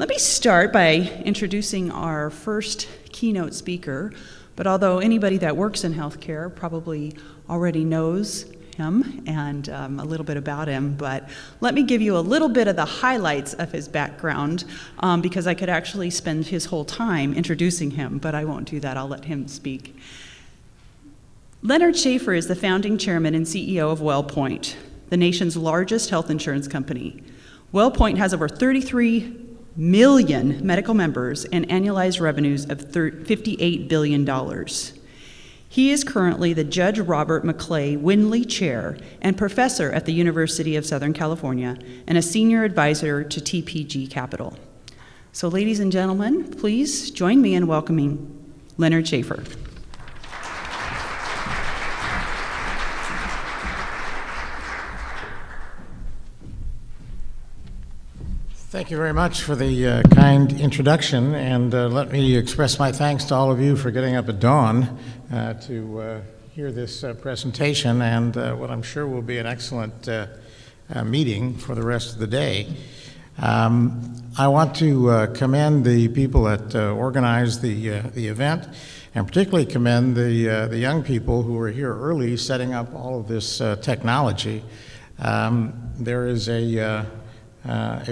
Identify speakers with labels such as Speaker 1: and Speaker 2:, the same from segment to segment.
Speaker 1: Let me start by introducing our first keynote speaker, but although anybody that works in healthcare probably already knows him and a little bit about him, but let me give you a little bit of the highlights of his background because I could actually spend his whole time introducing him, but I won't do that. I'll let him speak. Leonard Schaeffer is the founding chairman and CEO of WellPoint, the nation's largest health insurance company. WellPoint has over 33 million medical members and annualized revenues of $58 billion. He is currently the Judge Robert Maclay Widney Chair and professor at the University of Southern California and a senior advisor to TPG Capital. So ladies and gentlemen, please join me in welcoming Leonard Schaeffer.
Speaker 2: Thank you very much for the kind introduction, and let me express my thanks to all of you for getting up at dawn to hear this presentation and what I'm sure will be an excellent meeting for the rest of the day. I want to commend the people that organized the event, and particularly commend the young people who were here early setting up all of this technology. There is a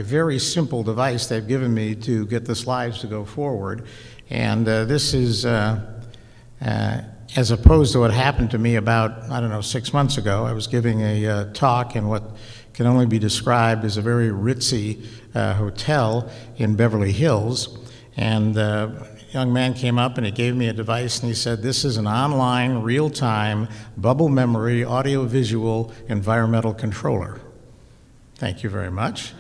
Speaker 2: very simple device they've given me to get the slides to go forward. And this is, as opposed to what happened to me about, 6 months ago. I was giving a talk in what can only be described as a very ritzy hotel in Beverly Hills. And a young man came up and he gave me a device and he said, "This is an online, real-time, bubble memory, audio-visual environmental controller." Thank you very much.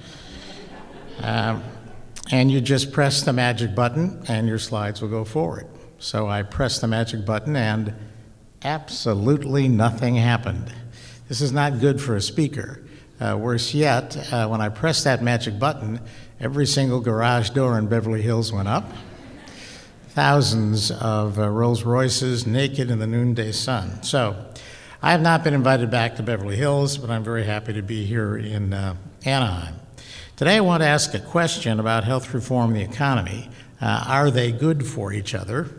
Speaker 2: And you just press the magic button and your slides will go forward. So I pressed the magic button and absolutely nothing happened. This is not good for a speaker. Worse yet, when I pressed that magic button, every single garage door in Beverly Hills went up. Thousands of Rolls Royces naked in the noonday sun. So I have not been invited back to Beverly Hills, but I'm very happy to be here in Anaheim. Today I want to ask a question about health reform and the economy. Are they good for each other?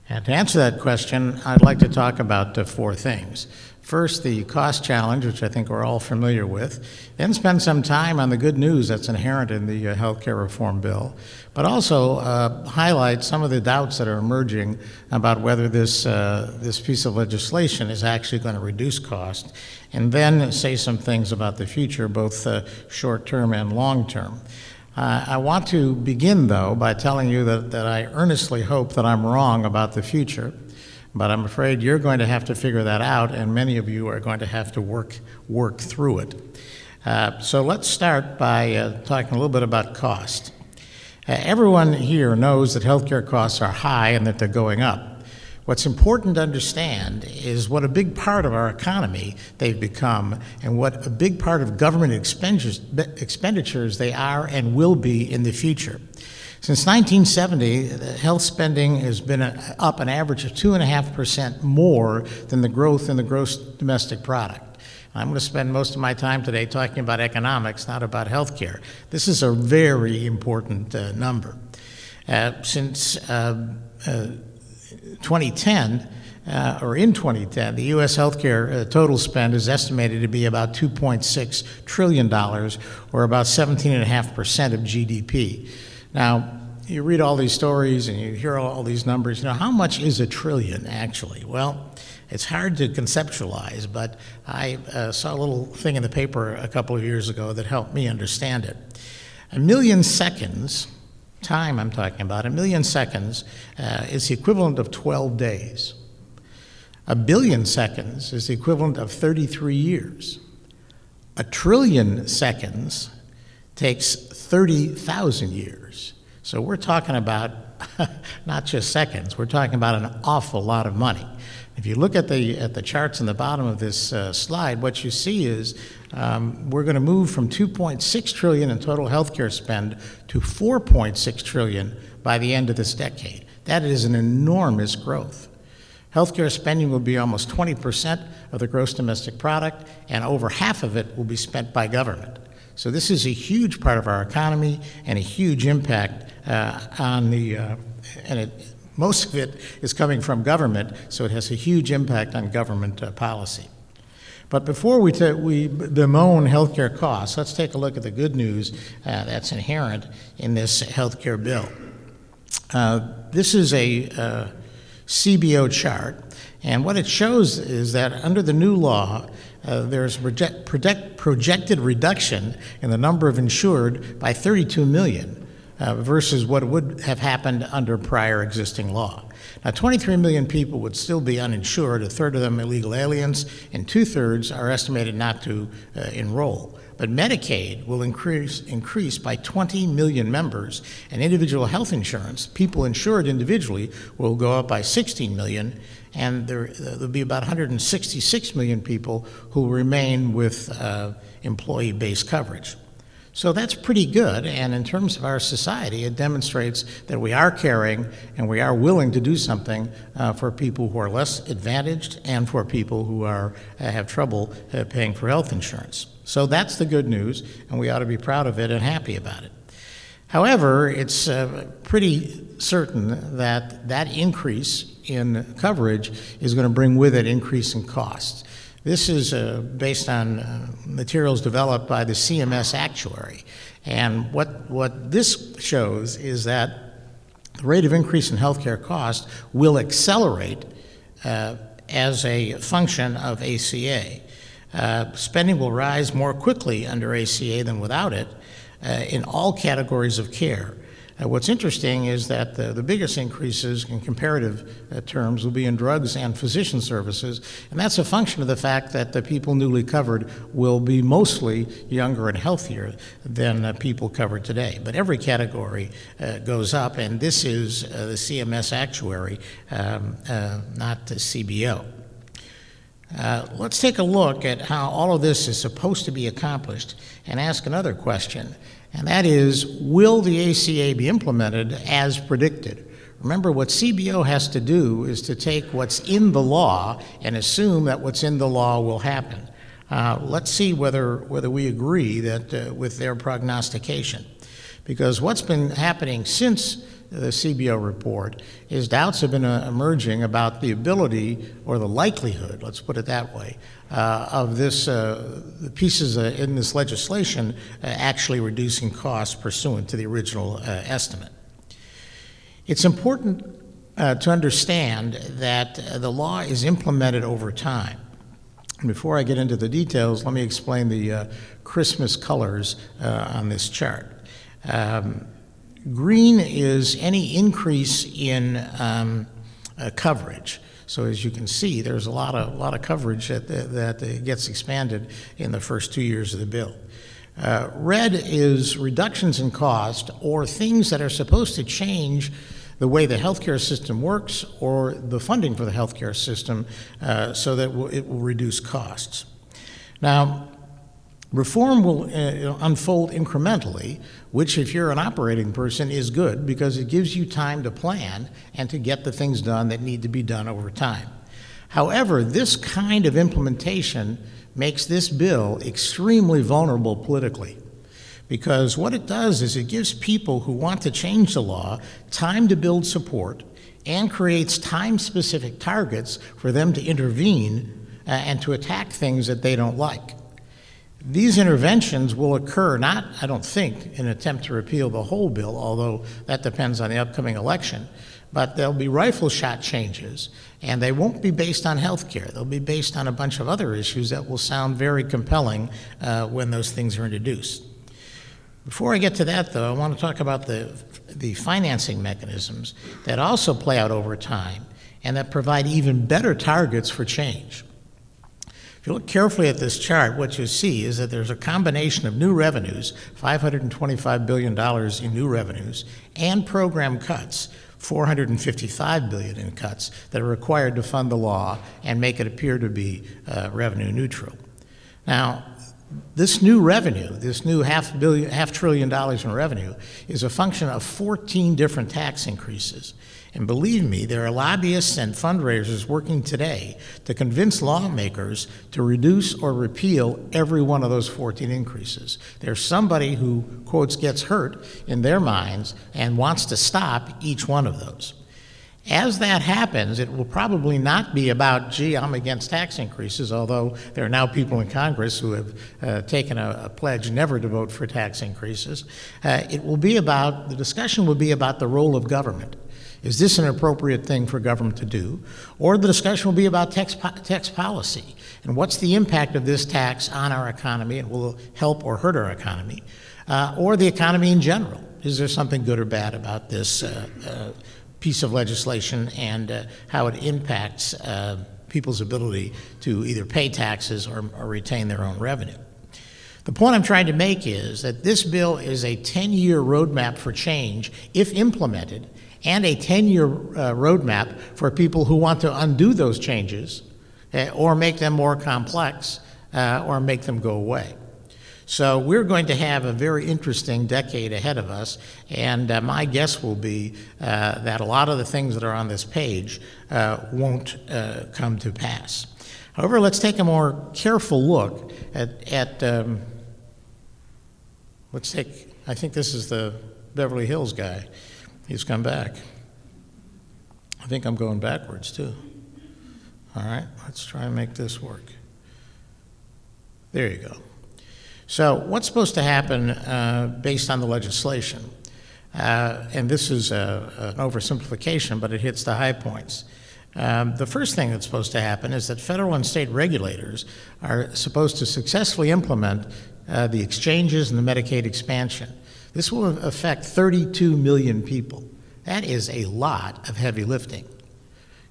Speaker 2: And to answer that question, I'd like to talk about four things. First, the cost challenge, which I think we're all familiar with. Then spend some time on the good news that's inherent in the healthcare reform bill, but also highlight some of the doubts that are emerging about whether this piece of legislation is actually going to reduce cost, and then say some things about the future, both short-term and long-term. I want to begin, though, by telling you that I earnestly hope that I'm wrong about the future. But I'm afraid you're going to have to figure that out, and many of you are going to have to work through it. So let's start by talking a little bit about cost. Everyone here knows that healthcare costs are high and that they're going up. What's important to understand is what a big part of our economy they've become and what a big part of government expenditures they are and will be in the future. Since 1970, health spending has been up an average of 2.5% more than the growth in the gross domestic product. I'm going to spend most of my time today talking about economics, not about healthcare. This is a very important number. Since 2010, or in 2010, the U.S. healthcare total spend is estimated to be about $2.6 trillion, or about 17.5% of GDP. Now, you read all these stories and you hear all these numbers. How much is a trillion, actually? Well, it's hard to conceptualize, but I saw a little thing in the paper a couple of years ago that helped me understand it. 1 million seconds, time I'm talking about, 1 million seconds is the equivalent of 12 days. 1 billion seconds is the equivalent of 33 years. 1 trillion seconds takes 30,000 years. So we're talking about not just seconds, we're talking about an awful lot of money. If you look at the charts in the bottom of this slide, what you see is we're going to move from 2.6 trillion in total healthcare spend to 4.6 trillion by the end of this decade. That is an enormous growth. Healthcare spending will be almost 20% of the gross domestic product, and over half of it will be spent by government. So this is a huge part of our economy and a huge impact most of it is coming from government, so it has a huge impact on government policy. But before we bemoan healthcare costs, let's take a look at the good news that's inherent in this healthcare bill. This is a CBO chart, and what it shows is that under the new law, there's projected reduction in the number of insured by 32 million. Versus what would have happened under prior existing law. Now, 23 million people would still be uninsured, a third of them illegal aliens, and two-thirds are estimated not to enroll. But Medicaid will increase by 20 million members, and individual health insurance, people insured individually, will go up by 16 million, and there'll be about 166 million people who remain with employee-based coverage. So that's pretty good, and in terms of our society, it demonstrates that we are caring and we are willing to do something for people who are less advantaged and for people who have trouble paying for health insurance. So that's the good news, and we ought to be proud of it and happy about it. However, it's pretty certain that that increase in coverage is going to bring with it increase in costs. This is based on materials developed by the CMS actuary. And what this shows is that the rate of increase in healthcare costs will accelerate as a function of ACA. Spending will rise more quickly under ACA than without it in all categories of care. What's interesting is that the biggest increases in comparative terms will be in drugs and physician services, and that's a function of the fact that the people newly covered will be mostly younger and healthier than people covered today. But every category goes up, and this is the CMS actuary, not the CBO. Let's take a look at how all of this is supposed to be accomplished and ask another question. And that is, will the ACA be implemented as predicted? Remember, what CBO has to do is to take what's in the law and assume that what's in the law will happen. Let's see whether we agree that with their prognostication. Because what's been happening since the CBO report is doubts have been emerging about the ability or the likelihood, let's put it that way, of this the pieces in this legislation actually reducing costs pursuant to the original estimate. It's important to understand that the law is implemented over time. And before I get into the details, let me explain the Christmas colors on this chart. Green is any increase in coverage. So as you can see, there's a lot of coverage that gets expanded in the first 2 years of the bill. Red is reductions in cost or things that are supposed to change the way the healthcare system works or the funding for the healthcare system so that it will reduce costs. Now, reform will unfold incrementally, which if you're an operating person is good because it gives you time to plan and to get the things done that need to be done over time. However, this kind of implementation makes this bill extremely vulnerable politically, because what it does is it gives people who want to change the law time to build support and creates time-specific targets for them to intervene and to attack things that they don't like. These interventions will occur not, I don't think, in an attempt to repeal the whole bill, although that depends on the upcoming election, but there'll be rifle shot changes, and they won't be based on health care. They'll be based on a bunch of other issues that will sound very compelling when those things are introduced. Before I get to that, though, I want to talk about the financing mechanisms that also play out over time and that provide even better targets for change. If you look carefully at this chart, what you see is that there's a combination of new revenues, $525 billion in new revenues, and program cuts, $455 billion in cuts, that are required to fund the law and make it appear to be revenue neutral. Now, this new revenue, this new $500 billion in revenue, is a function of 14 different tax increases. And believe me, there are lobbyists and fundraisers working today to convince lawmakers to reduce or repeal every one of those 14 increases. There's somebody who, quotes, gets hurt in their minds and wants to stop each one of those. As that happens, it will probably not be about, gee, I'm against tax increases, although there are now people in Congress who have taken a pledge never to vote for tax increases. The discussion will be about the role of government. Is this an appropriate thing for government to do? Or the discussion will be about tax policy, and what's the impact of this tax on our economy, and will it help or hurt our economy, or the economy in general? Is there something good or bad about this piece of legislation, and how it impacts people's ability to either pay taxes or retain their own revenue? The point I'm trying to make is that this bill is a 10-year roadmap for change if implemented, and a 10-year roadmap for people who want to undo those changes or make them more complex or make them go away. So we're going to have a very interesting decade ahead of us, and my guess will be that a lot of the things that are on this page won't come to pass. However, let's take a more careful look at I think this is the Beverly Hills guy. He's come back. I think I'm going backwards too. All right, let's try and make this work. There you go. So what's supposed to happen based on the legislation? And this is an oversimplification, but it hits the high points. The first thing that's supposed to happen is that federal and state regulators are supposed to successfully implement the exchanges and the Medicaid expansion. This will affect 32 million people. That is a lot of heavy lifting.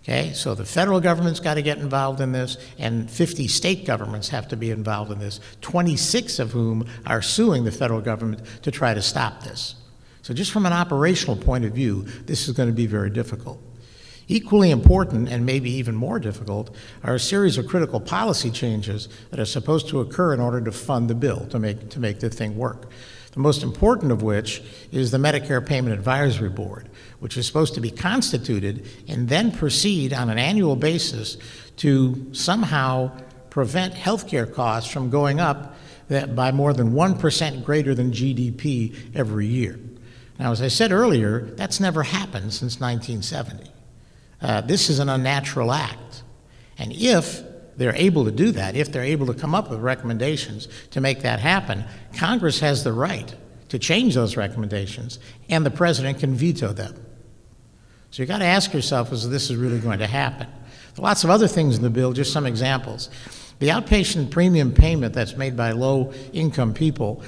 Speaker 2: Okay, so the federal government's got to get involved in this, and 50 state governments have to be involved in this, 26 of whom are suing the federal government to try to stop this. So just from an operational point of view, this is going to be very difficult. Equally important, and maybe even more difficult, are a series of critical policy changes that are supposed to occur in order to fund the bill, to make the thing work. The most important of which is the Medicare Payment Advisory Board, which is supposed to be constituted and then proceed on an annual basis to somehow prevent healthcare costs from going up by more than 1% greater than GDP every year. Now, as I said earlier, that's never happened since 1970. This is an unnatural act. And if they're able to do that, if they're able to come up with recommendations to make that happen, Congress has the right to change those recommendations, and the president can veto them. So you've got to ask yourself, is this is really going to happen? There are lots of other things in the bill, just some examples. The outpatient premium payment that's made by low-income people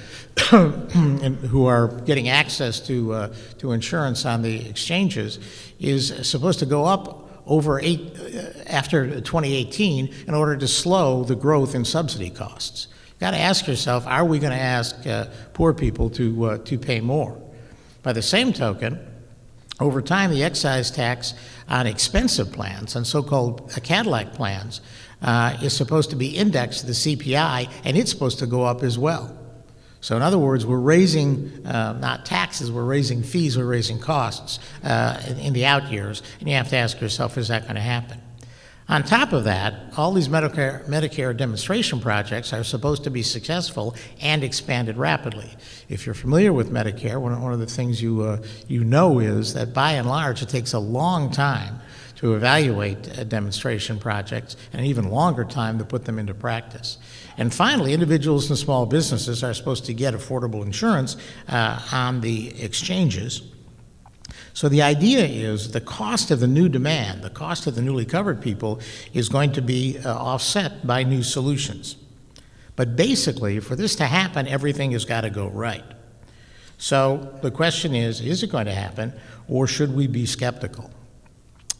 Speaker 2: who are getting access to insurance on the exchanges is supposed to go up after 2018 in order to slow the growth in subsidy costs. You've got to ask yourself, are we going to ask poor people to pay more? By the same token, over time, the excise tax on expensive plans, on so-called Cadillac plans, is supposed to be indexed to the CPI, and it's supposed to go up as well. So in other words, we're raising not taxes, we're raising fees, we're raising costs in the out years, and you have to ask yourself, is that going to happen? On top of that, all these Medicare demonstration projects are supposed to be successful and expanded rapidly. If you're familiar with Medicare, one of the things you know is that by and large it takes a long time to evaluate demonstration projects, and an even longer time to put them into practice. And finally, individuals and small businesses are supposed to get affordable insurance on the exchanges. So the idea is the cost of the new demand, the cost of the newly covered people, is going to be offset by new solutions. But basically, for this to happen, everything has got to go right. So the question is it going to happen, or should we be skeptical?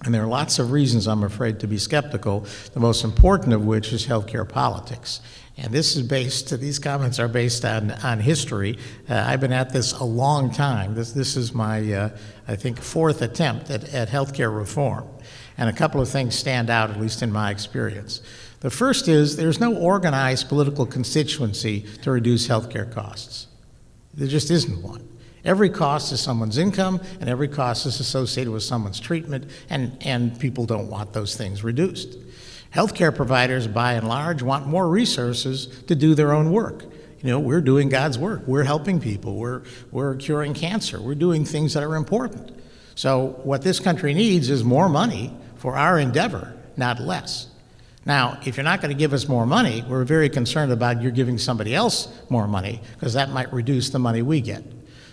Speaker 2: And there are lots of reasons, I'm afraid, to be skeptical, the most important of which is healthcare politics. And these comments are based on history. I've been at this a long time. This is my, I think, fourth attempt at healthcare reform. And a couple of things stand out, at least in my experience. The first is there's no organized political constituency to reduce healthcare costs. There just isn't one. Every cost is someone's income, and every cost is associated with someone's treatment, and people don't want those things reduced. Healthcare providers, by and large, want more resources to do their own work. You know, we're doing God's work. We're helping people. We're curing cancer. We're doing things that are important. So what this country needs is more money for our endeavor, not less. Now, if you're not going to give us more money, we're very concerned about you giving somebody else more money, because that might reduce the money we get.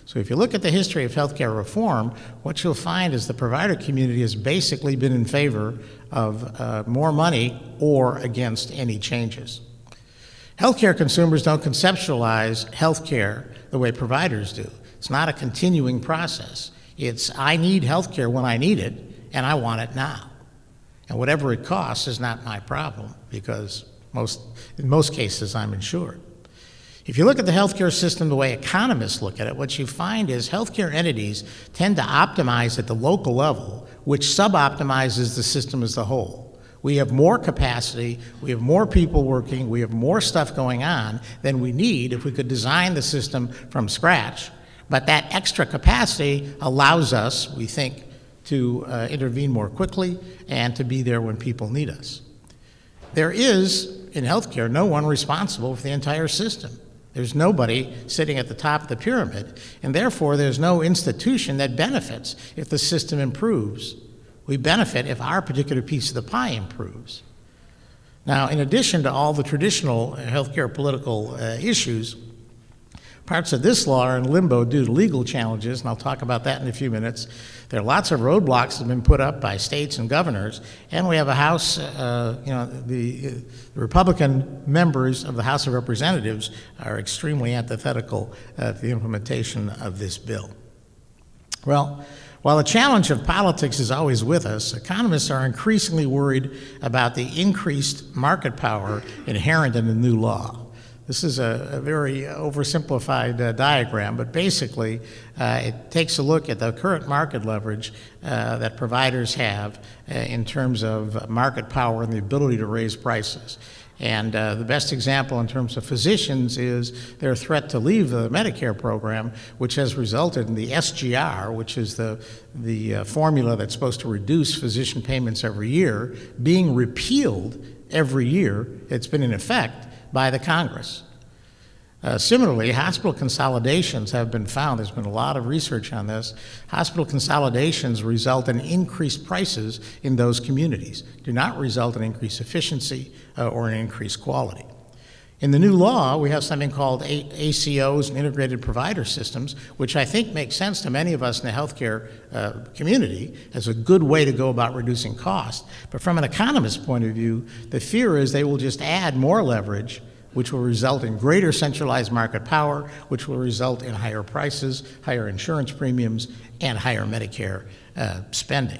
Speaker 2: So if you look at the history of healthcare reform, what you'll find is the provider community has basically been in favor of more money or against any changes. Healthcare consumers don't conceptualize healthcare the way providers do. It's not a continuing process. It's, I need healthcare when I need it, and I want it now. And whatever it costs is not my problem, because in most cases I'm insured. If you look at the healthcare system the way economists look at it, what you find is healthcare entities tend to optimize at the local level, which suboptimizes the system as a whole. We have more capacity, we have more people working, we have more stuff going on than we need if we could design the system from scratch. But that extra capacity allows us, we think, to intervene more quickly and to be there when people need us. There is, in healthcare, no one responsible for the entire system. There's nobody sitting at the top of the pyramid, and therefore there's no institution that benefits if the system improves. We benefit if our particular piece of the pie improves. Now, in addition to all the traditional healthcare political issues, parts of this law are in limbo due to legal challenges, and I'll talk about that in a few minutes. There are lots of roadblocks that have been put up by states and governors, and we have a House, the Republican members of the House of Representatives are extremely antithetical to the implementation of this bill. Well, while the challenge of politics is always with us, economists are increasingly worried about the increased market power inherent in the new law. This is a very oversimplified diagram, but basically it takes a look at the current market leverage that providers have in terms of market power and the ability to raise prices. And the best example in terms of physicians is their threat to leave the Medicare program, which has resulted in the SGR, which is the formula that's supposed to reduce physician payments every year, being repealed every year. It's been in effect by the Congress. Similarly, hospital consolidations have been found. There's been a lot of research on this. Hospital consolidations result in increased prices in those communities, do not result in increased efficiency or an increased quality. In the new law, we have something called ACOs and integrated provider systems, which I think makes sense to many of us in the healthcare community as a good way to go about reducing costs. But from an economist's point of view, the fear is they will just add more leverage, which will result in greater centralized market power, which will result in higher prices, higher insurance premiums, and higher Medicare spending.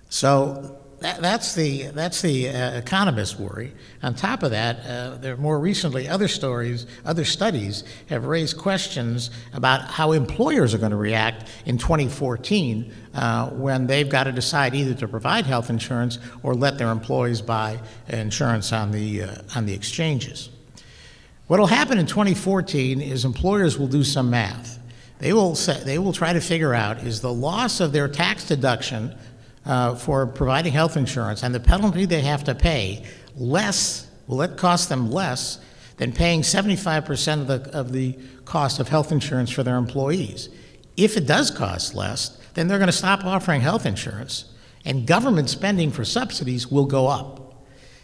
Speaker 2: So that's the economist's worry. On top of that, there more recently other studies have raised questions about how employers are going to react in 2014 when they've got to decide either to provide health insurance or let their employees buy insurance on the exchanges. What will happen in 2014 is employers will do some math. They will try to figure out, is the loss of their tax deduction for providing health insurance and the penalty they have to pay will it cost them less than paying 75% of the cost of health insurance for their employees? If it does cost less, then they're going to stop offering health insurance, and government spending for subsidies will go up.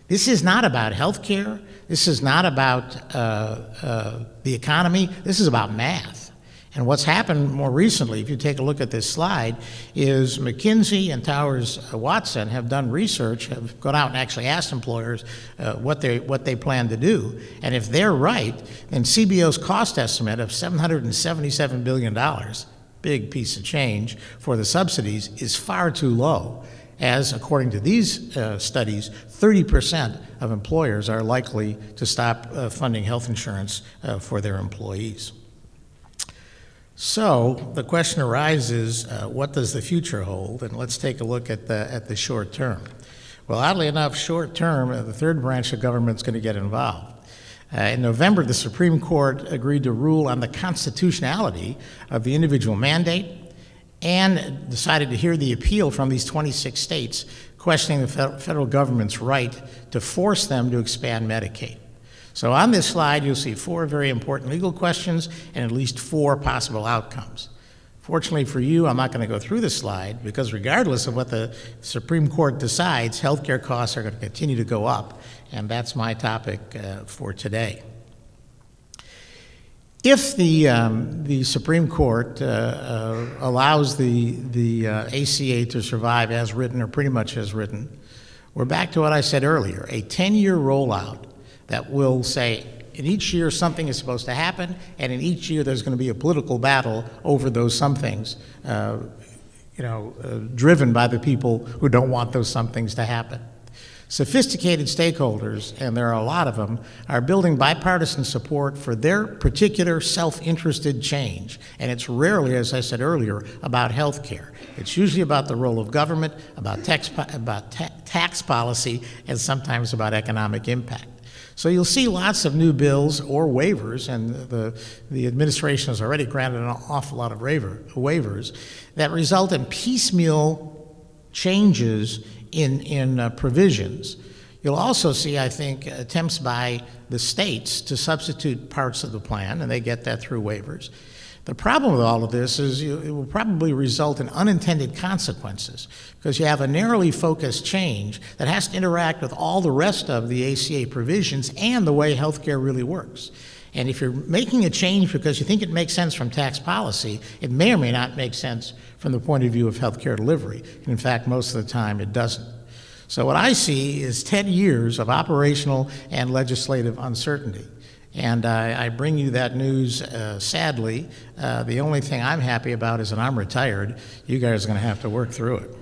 Speaker 2: This is not about health care. This is not about the economy. This is about math. And what's happened more recently, if you take a look at this slide, is McKinsey and Towers Watson have done research, have gone out and actually asked employers what they plan to do. And if they're right, then CBO's cost estimate of $777 billion, big piece of change for the subsidies, is far too low, as according to these studies, 30% of employers are likely to stop funding health insurance for their employees. So the question arises, what does the future hold? And let's take a look at the short term. Well, oddly enough, short term, the third branch of government is going to get involved. In November, the Supreme Court agreed to rule on the constitutionality of the individual mandate and decided to hear the appeal from these 26 states questioning the federal government's right to force them to expand Medicaid. So on this slide, you'll see 4 very important legal questions and at least 4 possible outcomes. Fortunately for you, I'm not going to go through this slide because regardless of what the Supreme Court decides, healthcare costs are going to continue to go up, and that's my topic for today. If the Supreme Court allows the ACA to survive as written or pretty much as written, we're back to what I said earlier, a 10-year rollout that will say in each year something is supposed to happen, and in each year there's going to be a political battle over those some things, driven by the people who don't want those some things to happen. Sophisticated stakeholders, and there are a lot of them, are building bipartisan support for their particular self-interested change. And it's rarely, as I said earlier, about health care. It's usually about the role of government, about tax policy, and sometimes about economic impact. So you'll see lots of new bills or waivers, and the administration has already granted an awful lot of waivers that result in piecemeal changes in provisions. You'll also see, I think, attempts by the states to substitute parts of the plan, and they get that through waivers. The problem with all of this is it will probably result in unintended consequences because you have a narrowly focused change that has to interact with all the rest of the ACA provisions and the way healthcare really works. And if you're making a change because you think it makes sense from tax policy, it may or may not make sense from the point of view of healthcare delivery. And in fact, most of the time it doesn't. So what I see is 10 years of operational and legislative uncertainty. And I bring you that news, sadly. The only thing I'm happy about is that I'm retired. You guys are going to have to work through it.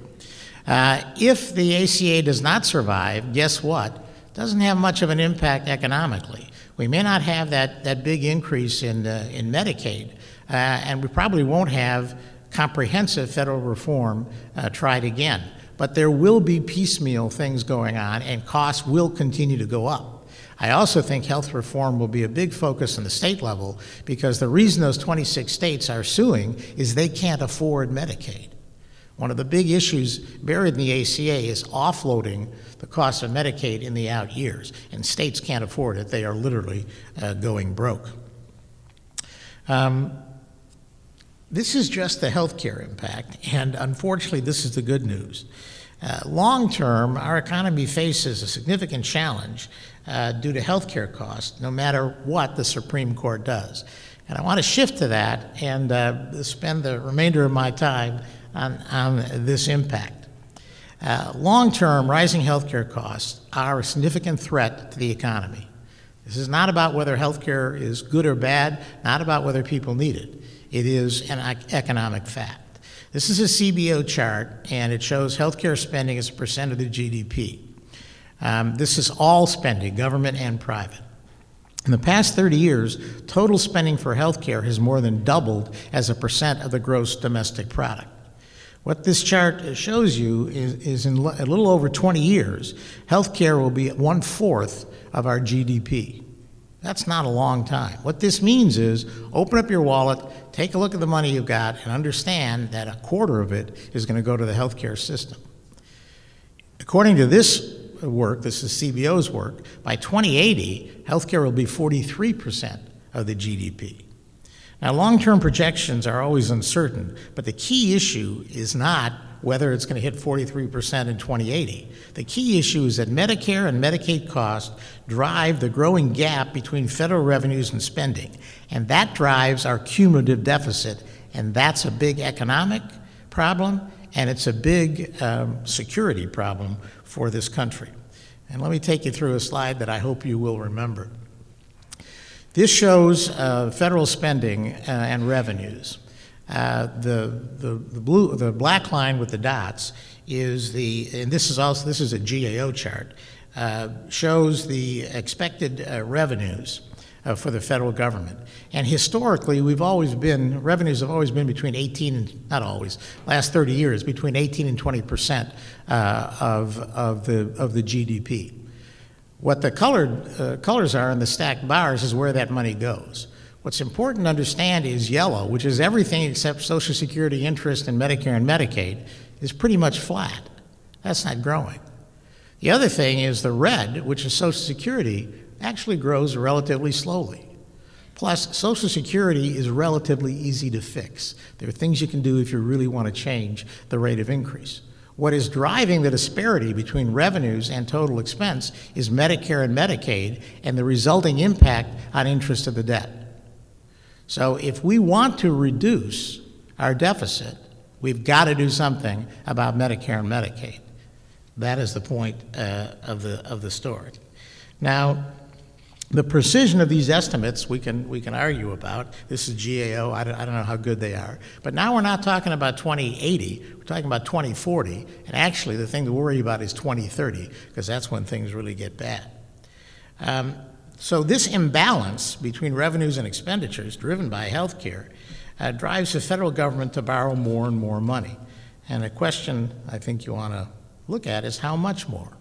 Speaker 2: If the ACA does not survive, guess what? It doesn't have much of an impact economically. We may not have that big increase in Medicaid, and we probably won't have comprehensive federal reform tried again. But there will be piecemeal things going on, and costs will continue to go up. I also think health reform will be a big focus on the state level because the reason those 26 states are suing is they can't afford Medicaid. One of the big issues buried in the ACA is offloading the cost of Medicaid in the out years, and states can't afford it. They are literally going broke. This is just the healthcare impact, and unfortunately, this is the good news. Long term, our economy faces a significant challenge due to healthcare costs, no matter what the Supreme Court does. And I want to shift to that and spend the remainder of my time on this impact. Long-term, rising healthcare costs are a significant threat to the economy. This is not about whether healthcare is good or bad, not about whether people need it. It is an economic fact. This is a CBO chart, and it shows healthcare spending as a percent of the GDP. This is all spending, government and private. In the past 30 years, total spending for healthcare has more than doubled as a percent of the gross domestic product. What this chart shows you is in a little over 20 years, healthcare will be 1/4 of our GDP. That's not a long time. What this means is open up your wallet, take a look at the money you've got, and understand that 1/4 of it is going to go to the healthcare system. According to this work, this is CBO's work, by 2080, healthcare will be 43% of the GDP. Now, long-term projections are always uncertain, but the key issue is not whether it's going to hit 43% in 2080. The key issue is that Medicare and Medicaid costs drive the growing gap between federal revenues and spending, and that drives our cumulative deficit, and that's a big economic problem, and it's a big security problem for this country. And let me take you through a slide that I hope you will remember. This shows federal spending and revenues. The black line with the dots is and this is a GAO chart, shows the expected revenues for the federal government. And historically, revenues have always been between 18 and, not always, last 30 years, between 18 and 20% of the GDP. What the colors are in the stacked bars is where that money goes. What's important to understand is yellow, which is everything except Social Security, interest, and Medicare and Medicaid, is pretty much flat. That's not growing. The other thing is the red, which is Social Security, actually grows relatively slowly. Plus, Social Security is relatively easy to fix. There are things you can do if you really want to change the rate of increase. What is driving the disparity between revenues and total expense is Medicare and Medicaid and the resulting impact on interest of the debt. So if we want to reduce our deficit, we've got to do something about Medicare and Medicaid. That is the point of the story. Now, the precision of these estimates we can argue about. This is GAO. I don't know how good they are. But now we're not talking about 2080. We're talking about 2040. And actually, the thing to worry about is 2030, because that's when things really get bad. So this imbalance between revenues and expenditures driven by health care drives the federal government to borrow more and more money. And a question I think you want to look at is how much more?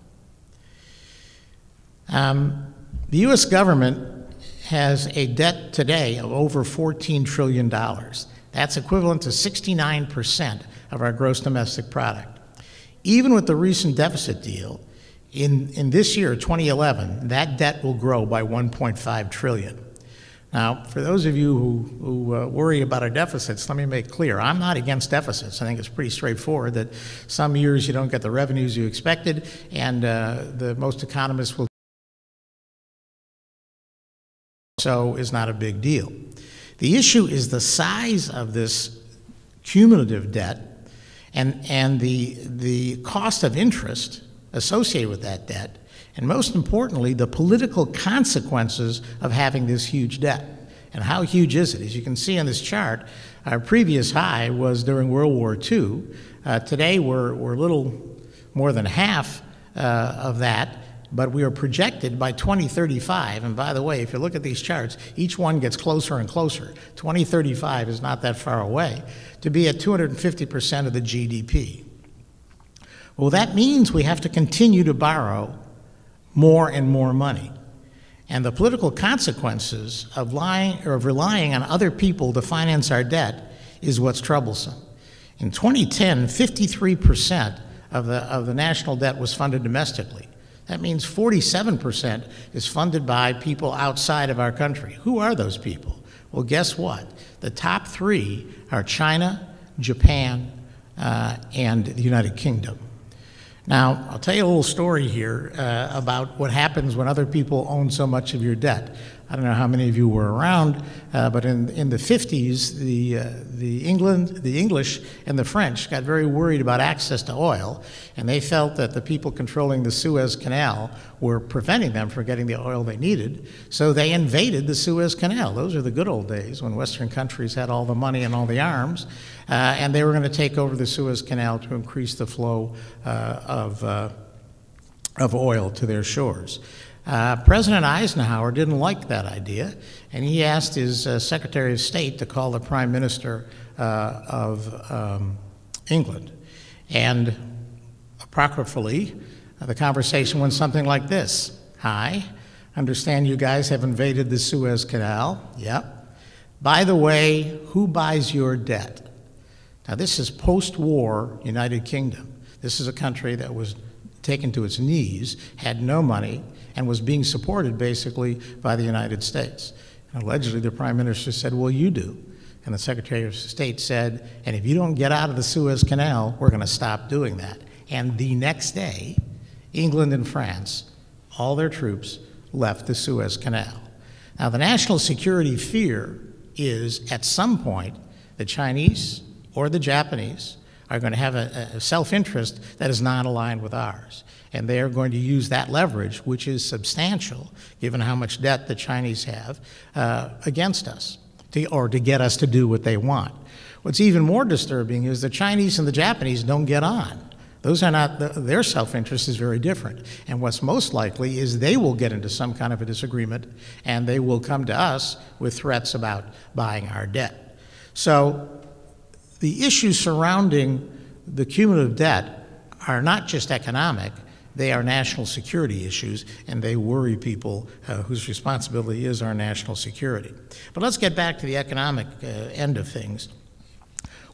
Speaker 2: The U.S. government has a debt today of over $14 trillion. That's equivalent to 69% of our gross domestic product. Even with the recent deficit deal, in this year, 2011, that debt will grow by $1.5 trillion. Now, for those of you who worry about our deficits, let me make clear, I'm not against deficits. I think it's pretty straightforward that some years you don't get the revenues you expected, and most economists will so is not a big deal. The issue is the size of this cumulative debt and the cost of interest associated with that debt, and most importantly, the political consequences of having this huge debt. And how huge is it? As you can see on this chart, our previous high was during World War II. Today, we're a little more than half of that, but we are projected by 2035, and by the way, if you look at these charts, each one gets closer and closer. 2035 is not that far away, to be at 250% of the GDP. Well, that means we have to continue to borrow more and more money. And the political consequences of relying on other people to finance our debt is what's troublesome. In 2010, 53% of the national debt was funded domestically. That means 47% is funded by people outside of our country. Who are those people? Well, guess what? The top three are China, Japan, and the United Kingdom. Now, I'll tell you a little story here about what happens when other people own so much of your debt. I don't know how many of you were around, but in the 50s, the English and the French got very worried about access to oil, and they felt that the people controlling the Suez Canal were preventing them from getting the oil they needed, so they invaded the Suez Canal. Those are the good old days when Western countries had all the money and all the arms, and they were going to take over the Suez Canal to increase the flow of oil to their shores. President Eisenhower didn't like that idea, and he asked his Secretary of State to call the Prime Minister of England. And apocryphally, the conversation went something like this. Hi, understand you guys have invaded the Suez Canal. Yep. By the way, who buys your debt? Now, this is post-war United Kingdom. This is a country that was taken to its knees, had no money, and was being supported basically by the United States. And allegedly, the Prime Minister said, well, you do. And the Secretary of State said, and if you don't get out of the Suez Canal, we're going to stop doing that. And the next day, England and France, all their troops, left the Suez Canal. Now, the national security fear is, at some point, the Chinese or the Japanese are going to have a self-interest that is not aligned with ours. And they are going to use that leverage, which is substantial, given how much debt the Chinese have, against us, to get us to do what they want. What's even more disturbing is the Chinese and the Japanese don't get on. Those are not, their self-interest is very different. And what's most likely is they will get into some kind of a disagreement, and they will come to us with threats about buying our debt. So the issues surrounding the cumulative debt are not just economic, they are national security issues, and they worry people whose responsibility is our national security. But let's get back to the economic end of things.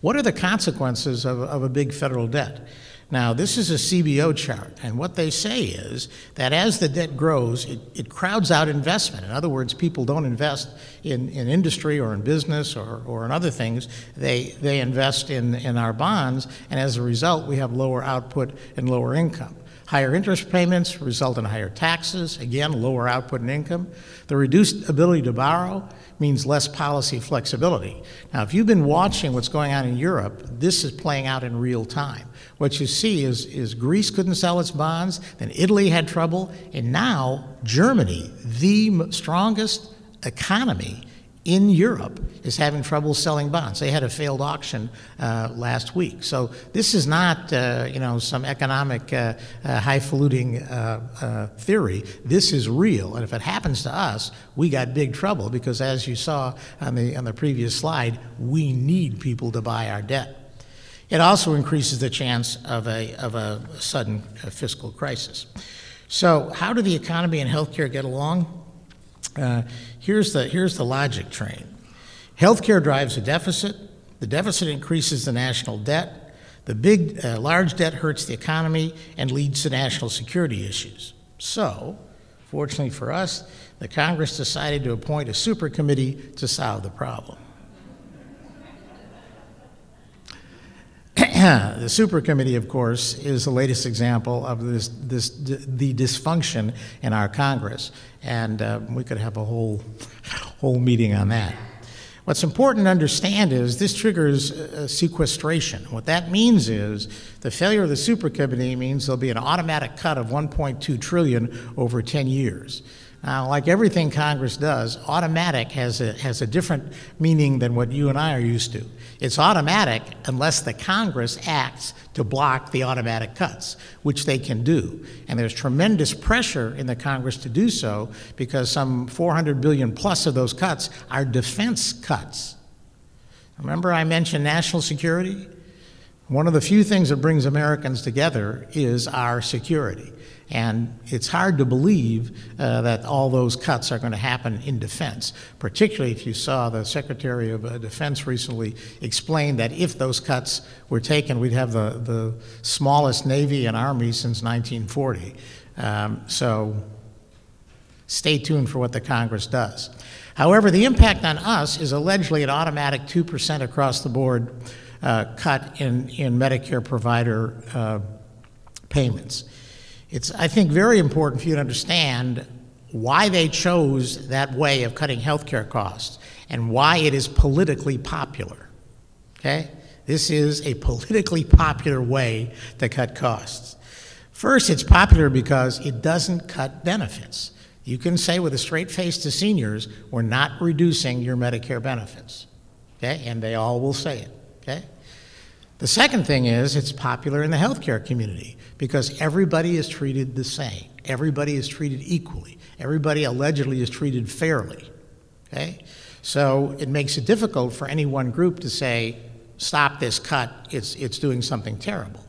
Speaker 2: What are the consequences of a big federal debt? Now, this is a CBO chart, and what they say is that as the debt grows, it crowds out investment. In other words, people don't invest in industry or in business or in other things. They invest in our bonds, and as a result, we have lower output and lower income. Higher interest payments result in higher taxes, again, lower output and income. The reduced ability to borrow means less policy flexibility. Now, if you've been watching what's going on in Europe, this is playing out in real time. What you see is Greece couldn't sell its bonds, then Italy had trouble, and now Germany, the strongest economy in Europe, is having trouble selling bonds. They had a failed auction last week. So this is not, some economic highfalutin theory. This is real, and if it happens to us, we got big trouble because, as you saw on the previous slide, we need people to buy our debt. It also increases the chance of a sudden fiscal crisis. So how do the economy and healthcare get along? Here's the logic train. Healthcare drives a deficit. The deficit increases the national debt. The large debt hurts the economy and leads to national security issues. So, fortunately for us, the Congress decided to appoint a super committee to solve the problem. The super committee, of course, is the latest example of the dysfunction in our Congress, and we could have a whole meeting on that. What's important to understand is this triggers sequestration. What that means is the failure of the super committee means there'll be an automatic cut of $1.2 trillion over 10 years. Now, like everything Congress does, automatic has a different meaning than what you and I are used to. It's automatic unless the Congress acts to block the automatic cuts, which they can do. And there's tremendous pressure in the Congress to do so because some $400 billion plus of those cuts are defense cuts. Remember I mentioned national security? One of the few things that brings Americans together is our security. And it's hard to believe that all those cuts are going to happen in defense, particularly if you saw the Secretary of Defense recently explain that if those cuts were taken, we'd have the smallest Navy and Army since 1940. So stay tuned for what the Congress does. However, the impact on us is allegedly an automatic 2% across the board cut in Medicare provider payments. It's, I think, very important for you to understand why they chose that way of cutting healthcare costs and why it is politically popular, okay? This is a politically popular way to cut costs. First, it's popular because it doesn't cut benefits. You can say with a straight face to seniors, we're not reducing your Medicare benefits, okay? And they all will say it, okay? The second thing is it's popular in the healthcare community because everybody is treated the same. Everybody is treated equally. Everybody allegedly is treated fairly, okay? So it makes it difficult for any one group to say, stop this cut, it's doing something terrible.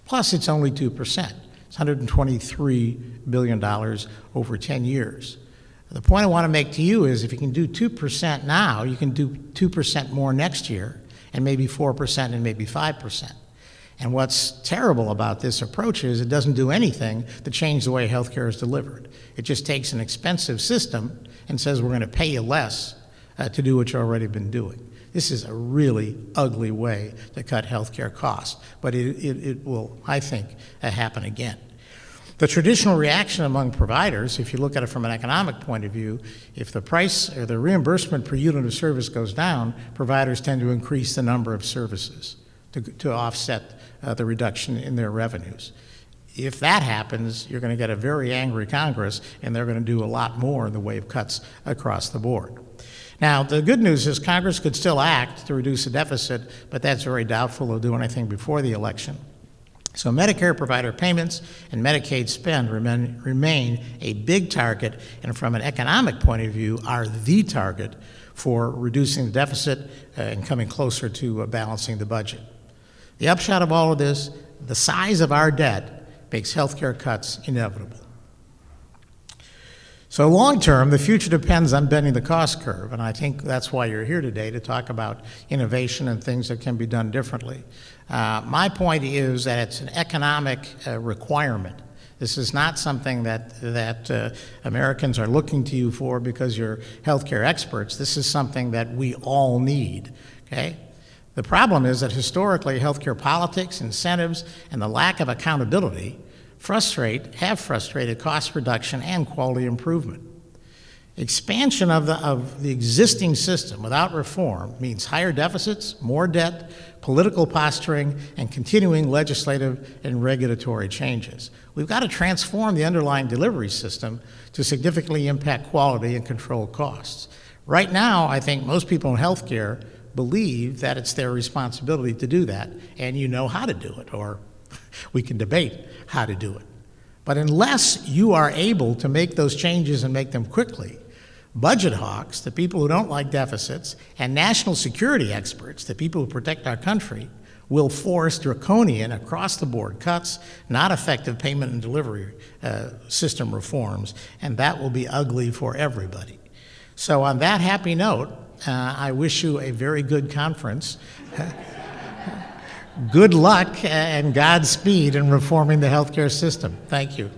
Speaker 2: Plus, it's only 2%. It's $123 billion over 10 years. The point I want to make to you is if you can do 2% now, you can do 2% more next year, and maybe 4% and maybe 5%. And what's terrible about this approach is it doesn't do anything to change the way healthcare is delivered. It just takes an expensive system and says we're going to pay you less to do what you've already been doing. This is a really ugly way to cut healthcare costs, but it will, I think, happen again. The traditional reaction among providers, if you look at it from an economic point of view, if the price or the reimbursement per unit of service goes down, providers tend to increase the number of services to offset the reduction in their revenues. If that happens, you're going to get a very angry Congress, and they're going to do a lot more in the way of cuts across the board. Now, the good news is Congress could still act to reduce the deficit, but that's very doubtful they'll do anything before the election. So Medicare provider payments and Medicaid spend remain a big target, and from an economic point of view, are the target for reducing the deficit and coming closer to balancing the budget. The upshot of all of this, the size of our debt makes healthcare cuts inevitable. So long term, the future depends on bending the cost curve, and I think that's why you're here today, to talk about innovation and things that can be done differently. My point is that it's an economic requirement. This is not something that Americans are looking to you for because you're healthcare experts. This is something that we all need, okay? The problem is that historically, healthcare politics, incentives, and the lack of accountability have frustrated cost reduction and quality improvement. Expansion of the existing system without reform means higher deficits, more debt, political posturing, and continuing legislative and regulatory changes. We've got to transform the underlying delivery system to significantly impact quality and control costs. Right now, I think most people in healthcare believe that it's their responsibility to do that, and you know how to do it, or we can debate how to do it. But unless you are able to make those changes and make them quickly, budget hawks, the people who don't like deficits, and national security experts, the people who protect our country, will force draconian, across-the-board cuts, not effective payment and delivery system reforms, and that will be ugly for everybody. So on that happy note, I wish you a very good conference. Good luck and Godspeed in reforming the healthcare system. Thank you.